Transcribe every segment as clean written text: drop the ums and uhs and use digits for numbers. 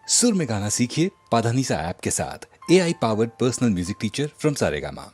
सुर में गाना सीखिए पाधानीसा ऐप के साथ। AI powered personal music teacher from Saregama.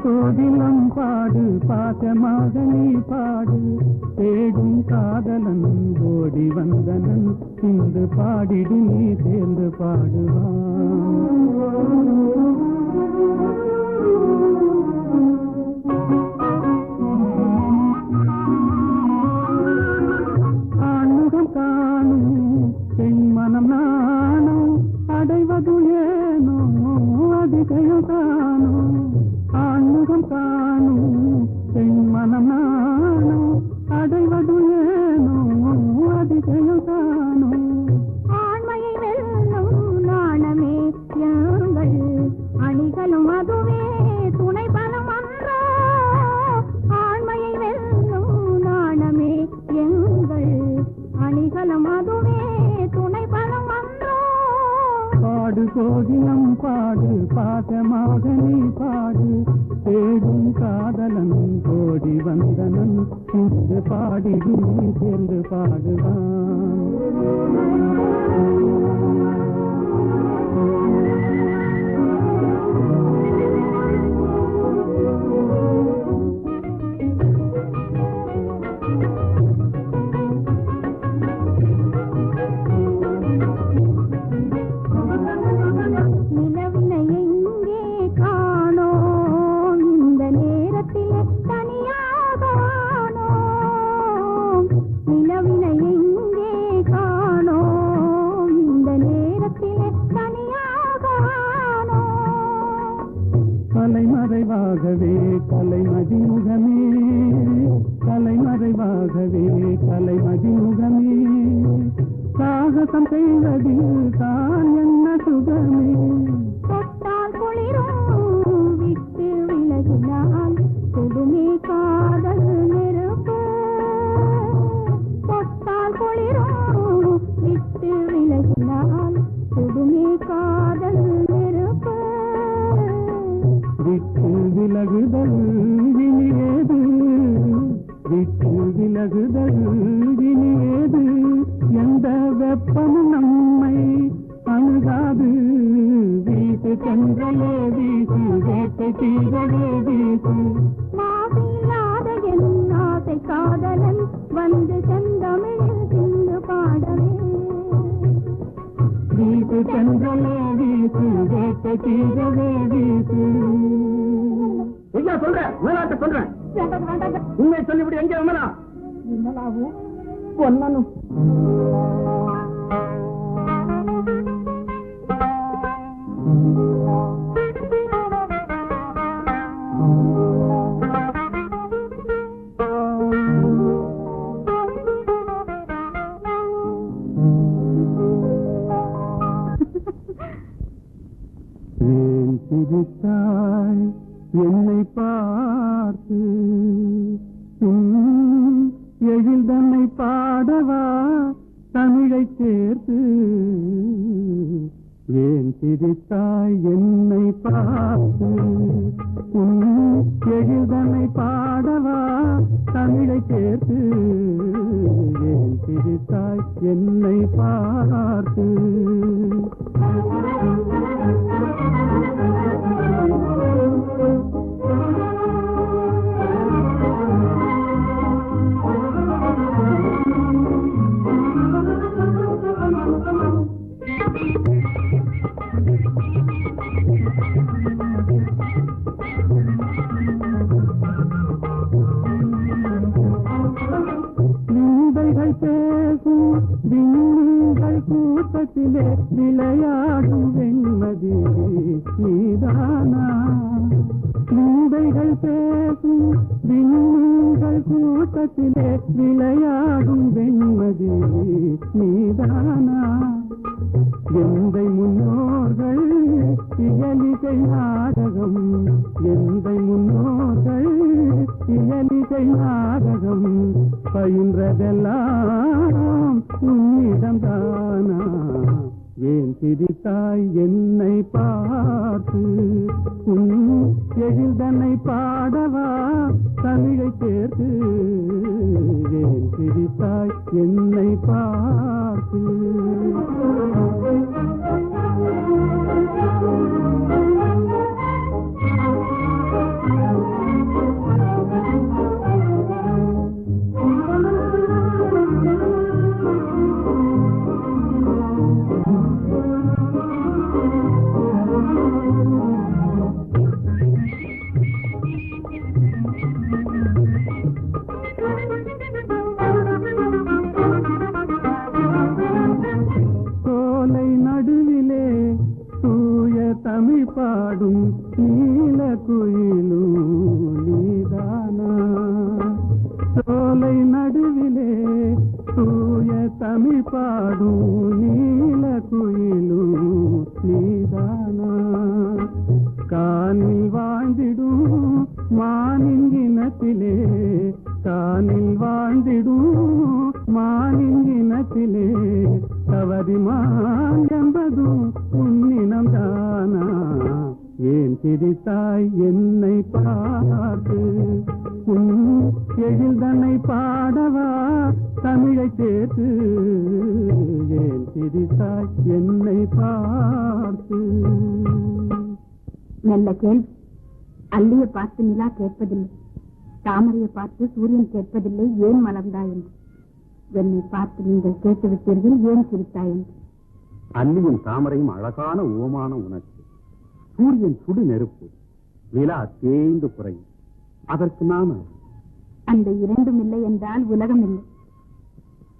கோதிலம் பாடு பாசமாக நீ பாடு தேடும் காதலன் ஓடி வந்தனன் இன்று பாடிடு நீ சேர்ந்து ஆண்முகம் காணும் பெண் மனம் நானும் அடைவது ஏனோ அதிகையும் காணும் ஆண்முகம் காணும் பெண் மனம் நானும் அடைவது ஏனோ அதிகையும் காணும் ஆண்மையை வெல்லும் நாணமே யாங்கள் அணிகளும் அதுவே துணை பலம் அன்றோ ஆண்மையை வெல்லும் நாணமே எங்கள் அணிகளும் அதுவே துணை பலம் அன்றோ பாடு கோதிலம் பாடு பாசமாக நீ பாடு தேடும் காதலன் கோடி வந்தனன் இன்று பாடிடு நீ சேர்ந்து பாடுதான் கலைமறைவாகவே கலைமதிமுகமே கலைமறைவாகவே கலைமதிமுகமே சாகசம் செய்வதில் தான் என்ன சுகமே தொட்டால் குளிரும் விட்டு விலகினால் கொடுமே காதல் நெருப்பு தொட்டால் குளிரும் விட்டு விலகினால் கொடுமே காதல் நெருப்பு விட்டு விலகுதல் வினியேது விட்டு விலகுதல் வினியேது எந்த வெப்பமும் நம்மை அணுகாது வீட்டு சென்றலே வீசு வேட்டை தீரவே வீசு மாவில்லாத என் ஆசை காதலன் வந்து செந்தமிழில் சிந்து பாடவே வீட்டு சென்றலே வீசு வேட்டை தீரவே வீசு சொல்றேன் மேலாட்ட சொல்றேன் உண்மை சொல்லிவிடு எங்க விமலா விமலாவும் பொன்னனும் சிரித்தாய் என்னை பார்த்து எழில் தன்னை பாடவா தமிழை சேர்த்து ஏன் சிரித்தாய் என்னை பார்த்து எழில் தன்னை பாடவா தமிழை சேர்த்து ஏன் சிரித்தாய் என்னை பார்த்து விந்தைகள் பேசும் விண்மீன்கள் கூட்டத்திலே விளையாடும் வெண்மதி நீதானா விந்தைகள் பேசும் விண்மீன்கள் கூட்டத்திலே விளையாடும் வெண்மதி நீதானா எந்தை முன்னோர்கள் இயலிசை நாடகம் எந்தை முன்னோர்கள் இயலிசை நாடகம் பயின்றதெல்லாம் உன்னிடம்தானா ஏன் சிரித்தாய் என்னை பார்த்து உன் எழில்தன்னை பாடவா தமிழை சேர்த்து ஏன் சிரித்தாய் என்னை பார்த்து தமிழ் பாடும் நீல குயிலும் நீதானா சோலை நடுவிலே தூய தமிழ் பாடும் நீல குயிலும் நீதானா காணில் வாழ்ந்திடும் மானின் இனத்திலே காணில் வாழ்ந்திடும் மானின் இனத்திலே தவறிமான் என்பதும் உன்னினம் தானா ஏன் சிரித்தாய் என்னை பார்த்து உன் எழில்தன்னை பாடவா தமிழை சேர்த்து ஏன் சிரித்தாய் என்னை பார்த்து நல்ல கேள்வி. அல்லியை பார்த்து நிலா கேட்பதில்லை, தாமரையை பார்த்து சூரியன் கேட்பதில்லை ஏன் மலர்ந்தாய் என்று. என்னை பார்த்து நீங்கள் கேட்டுவிட்டீர்கள் ஏன் சிரித்தாய் என்று. அல்லியும் தாமரையும் அழகான ஓமான உணர்ச்சி. சூரியன் சுடு நெருப்பு, நிலா தேய்ந்து குறையும். அதற்கு நாம அந்த இரண்டும் இல்லை என்றால் உலகம் இல்லை,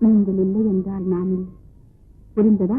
நீங்கள் இல்லை என்றால் நான் இல்லை. புரிந்ததா?